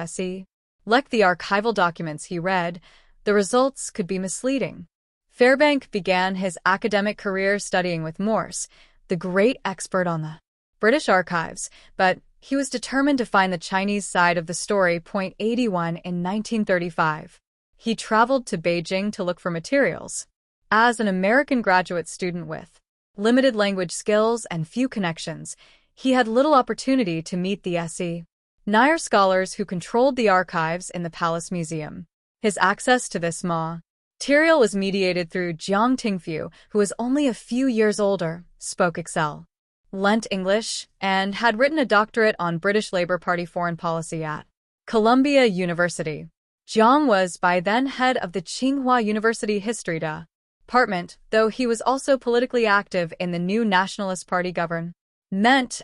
lacked the archival documents he read, the results could be misleading. Fairbank began his academic career studying with Morse, the great expert on the British archives, but he was determined to find the Chinese side of the story. 81 in 1935. He traveled to Beijing to look for materials. As an American graduate student with limited language skills and few connections, he had little opportunity to meet the Nair scholars who controlled the archives in the Palace Museum. His access to this material was mediated through Jiang Tingfu, who was only a few years older, spoke excellent English, and had written a doctorate on British Labour Party foreign policy at Columbia University. Jiang was by then head of the Tsinghua University History Department, though he was also politically active in the new Nationalist Party government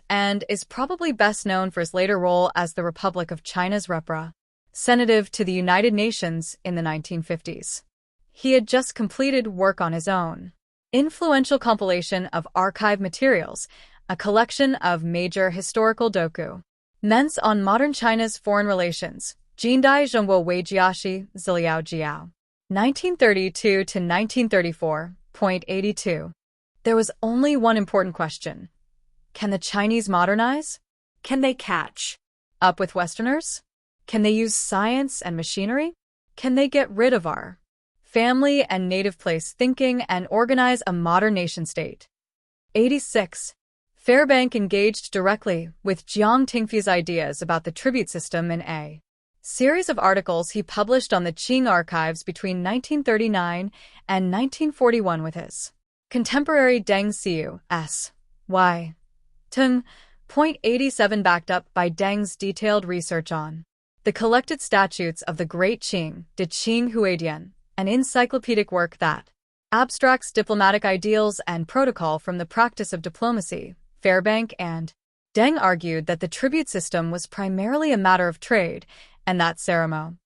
and is probably best known for his later role as the Republic of China's representative to the United Nations in the 1950s. He had just completed work on his own influential compilation of archive materials, a collection of major historical documents on modern China's foreign relations, Jindai Zhongguo Weijiashi Ziliao Jiao. 1932 to 1934. 82. There was only one important question. Can the Chinese modernize? Can they catch up with Westerners? Can they use science and machinery? Can they get rid of our family and native place thinking and organize a modern nation-state? 86. Fairbank engaged directly with Jiang Tingfu's ideas about the tribute system in a series of articles he published on the Qing archives between 1939 and 1941 with his contemporary Deng Xiu S.Y. Tung. 87 backed up by Deng's detailed research on the collected statutes of the Great Qing, De Qing Huadian, an encyclopedic work that abstracts diplomatic ideals and protocol from the practice of diplomacy. Fairbank and Deng argued that the tribute system was primarily a matter of trade and that ceremonial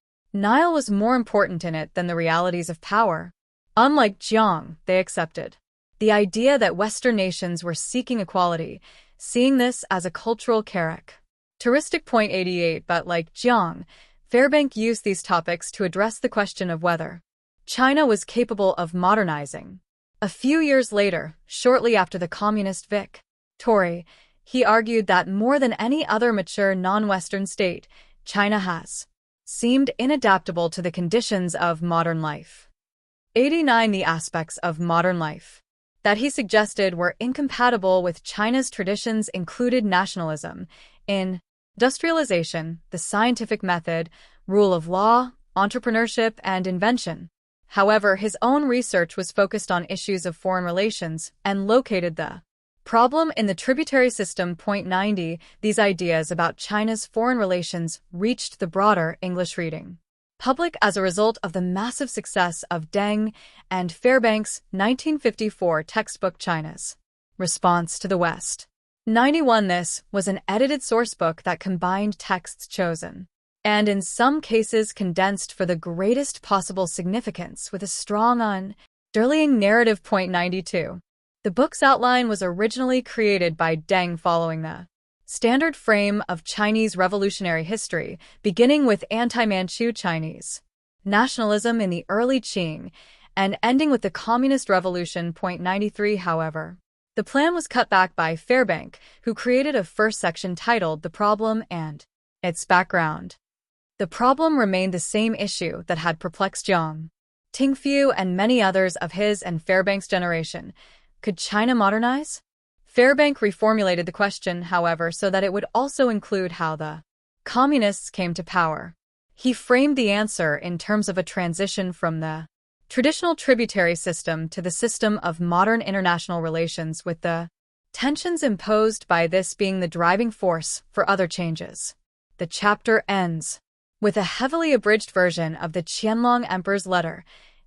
was more important in it than the realities of power. Unlike Jiang, they accepted the idea that Western nations were seeking equality, seeing this as a cultural characteristic. 88 But like Jiang, Fairbank used these topics to address the question of whether China was capable of modernizing. A few years later, shortly after the communist victory, he argued that more than any other mature non-Western state, China has seemed inadaptable to the conditions of modern life. 89 The aspects of modern life that he suggested were incompatible with China's traditions included nationalism, industrialization, the scientific method, rule of law, entrepreneurship, and invention. However, his own research was focused on issues of foreign relations and located the problem in the tributary system. 90 These ideas about China's foreign relations reached the broader English reading public as a result of the massive success of Deng and Fairbank's 1954 textbook China's Response to the West. 91 This was an edited sourcebook that combined texts chosen and in some cases condensed for the greatest possible significance with a strong underlying narrative. 92 The book's outline was originally created by Deng following the standard frame of Chinese revolutionary history, beginning with anti-Manchu Chinese nationalism in the early Qing and ending with the Communist Revolution. 93 However, the plan was cut back by Fairbank, who created a first section titled The Problem and Its Background. The problem remained the same issue that had perplexed Jiang. Tingfu and many others of his and Fairbank's generation. Could China modernize? Fairbank reformulated the question, however, so that it would also include how the communists came to power. He framed the answer in terms of a transition from the traditional tributary system to the system of modern international relations, with the tensions imposed by this being the driving force for other changes. The chapter ends with a heavily abridged version of the Qianlong Emperor's letter.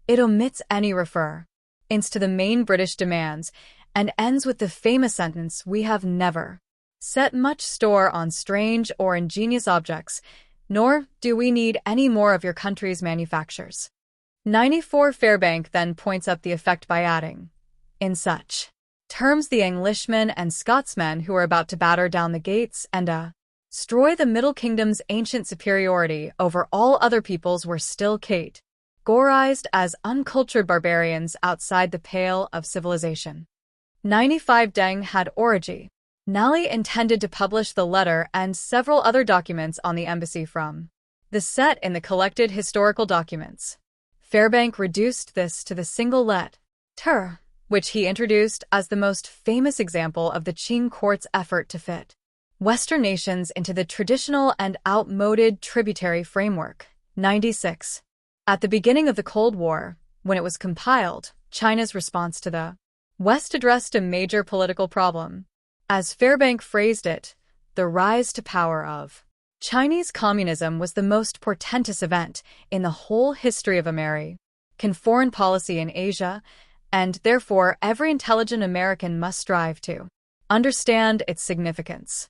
It omits any reference to the main British demands and ends with the famous sentence, "We have never set much store on strange or ingenious objects, nor do we need any more of your country's manufactures." 94 Fairbank then points up the effect by adding, in such terms the Englishmen and Scotsmen who are about to batter down the gates and destroy the Middle Kingdom's ancient superiority over all other peoples were still categorized as uncultured barbarians outside the pale of civilization. 95 Deng had originally intended to publish the letter and several other documents on the embassy from the set in the collected historical documents. Fairbank reduced this to the single letter, which he introduced as the most famous example of the Qing court's effort to fit Western nations into the traditional and outmoded tributary framework. 96. At the beginning of the Cold War, when it was compiled, China's response to the West addressed a major political problem. As Fairbank phrased it, the rise to power of Chinese communism was the most portentous event in the whole history of American foreign policy in Asia, and therefore every intelligent American must strive to understand its significance.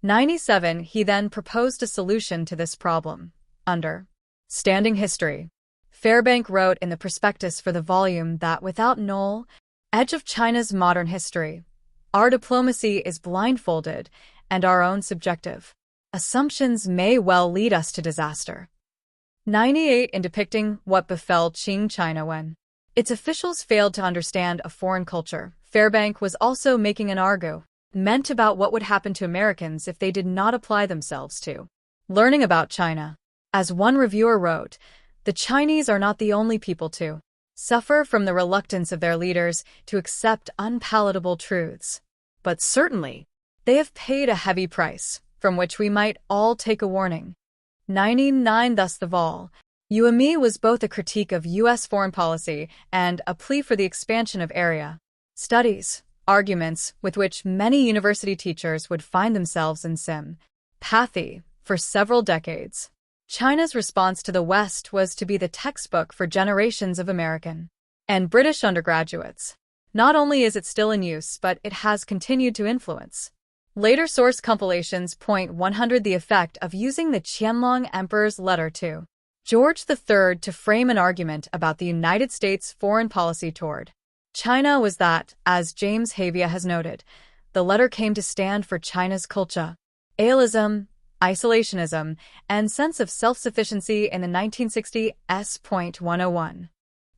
97 He then proposed a solution to this problem. Understanding History. Fairbank wrote in the prospectus for the volume that without knowledge of China's modern history, our diplomacy is blindfolded and our own subjective assumptions may well lead us to disaster. 98 In depicting what befell Qing China when its officials failed to understand a foreign culture, Fairbank was also making an argument about what would happen to Americans if they did not apply themselves to learning about China. As one reviewer wrote, the Chinese are not the only people to suffer from the reluctance of their leaders to accept unpalatable truths. But certainly, they have paid a heavy price, from which we might all take a warning. 99 Thus the vol. UME was both a critique of U.S. foreign policy and a plea for the expansion of area studies, arguments with which many university teachers would find themselves in sympathy for several decades. China's response to the West was to be the textbook for generations of American and British undergraduates. Not only is it still in use, but it has continued to influence. Later source compilations point 100 the effect of using the Qianlong Emperor's letter to George III to frame an argument about the United States' foreign policy toward China was that, as James Havia has noted, the letter came to stand for China's culturalism, isolationism, and sense of self-sufficiency in the 1960s. 101.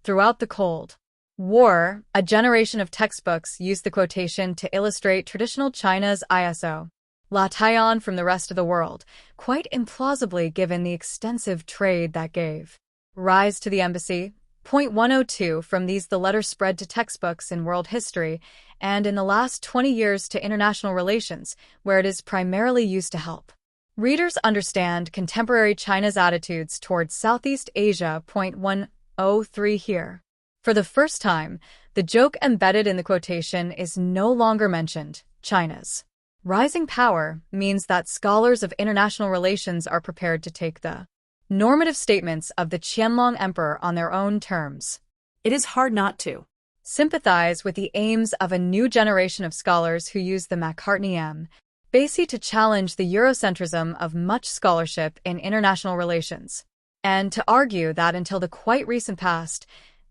Throughout the Cold War, a generation of textbooks used the quotation to illustrate traditional China's ISO Latayan from the rest of the world, quite implausibly given the extensive trade that gave rise to the embassy. 102 From these the letter spread to textbooks in world history, and in the last 20 years to international relations, where it is primarily used to help readers understand contemporary China's attitudes towards Southeast Asia. 103 Here, for the first time, the joke embedded in the quotation is no longer mentioned. China's rising power means that scholars of international relations are prepared to take the normative statements of the Qianlong Emperor on their own terms. It is hard not to sympathize with the aims of a new generation of scholars who use the Macartney M. Basie to challenge the Eurocentrism of much scholarship in international relations, and to argue that until the quite recent past,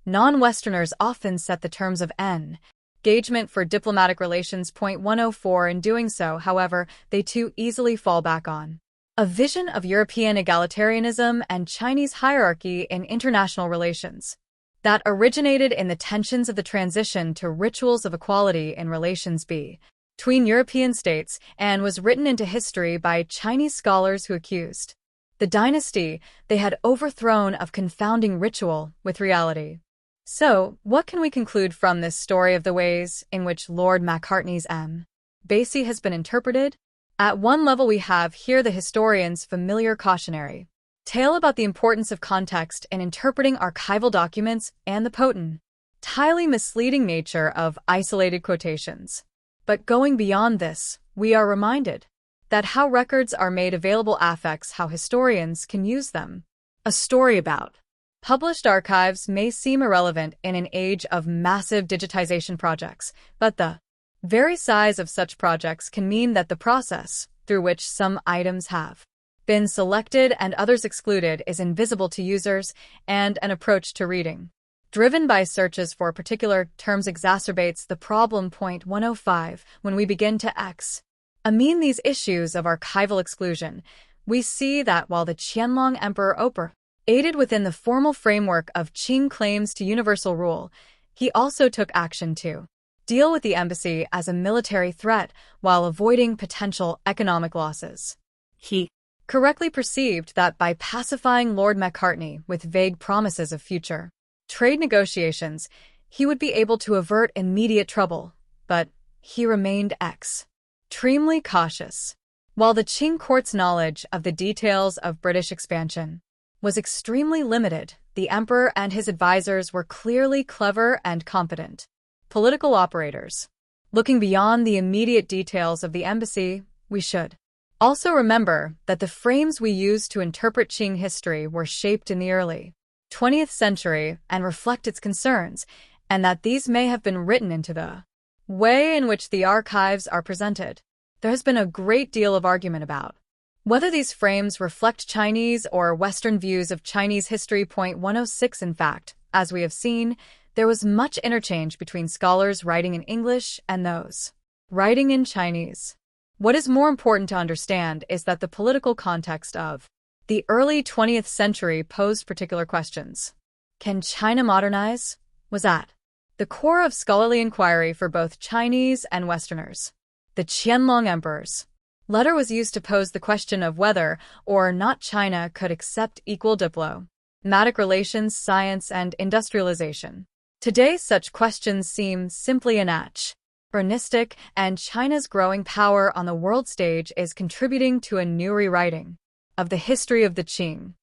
non-Westerners often set the terms of engagement for diplomatic relations. 104 In doing so, however, they too easily fall back on a vision of European egalitarianism and Chinese hierarchy in international relations that originated in the tensions of the transition to rituals of equality in relations between European states and was written into history by Chinese scholars who accused The dynasty they had overthrown of confounding ritual with reality. So, what can we conclude from this story of the ways in which Lord Macartney's embassy has been interpreted? At one level we have here the historian's familiar cautionary tale about the importance of context in interpreting archival documents and the potent, highly misleading nature of isolated quotations. But going beyond this, we are reminded that how records are made available affects how historians can use them. A story about published archives may seem irrelevant in an age of massive digitization projects, but the very size of such projects can mean that the process through which some items have been selected and others excluded is invisible to users, and an approach to reading driven by searches for particular terms exacerbates the problem. Point 105. When we begin to examine these issues of archival exclusion, we see that while the Qianlong Emperor operated within the formal framework of Qing claims to universal rule, he also took action to deal with the embassy as a military threat while avoiding potential economic losses. He correctly perceived that by pacifying Lord Macartney with vague promises of future trade negotiations, he would be able to avert immediate trouble, but he remained extremely cautious. While the Qing court's knowledge of the details of British expansion was extremely limited, the emperor and his advisors were clearly clever and competent political operators. Looking beyond the immediate details of the embassy, we should also remember that the frames we use to interpret Qing history were shaped in the early 20th century and reflect its concerns, and that these may have been written into the way in which the archives are presented. There has been a great deal of argument about whether these frames reflect Chinese or Western views of Chinese history. Point 106. In fact, as we have seen, there was much interchange between scholars writing in English and those writing in Chinese. What is more important to understand is that the political context of the early 20th century posed particular questions. Can China modernize? Was at the core of scholarly inquiry for both Chinese and Westerners. The Qianlong Emperor's letter was used to pose the question of whether or not China could accept equal diplomatic relations, science, and industrialization. Today, such questions seem simply anachronistic, and China's growing power on the world stage is contributing to a new rewriting of the history of the Qing.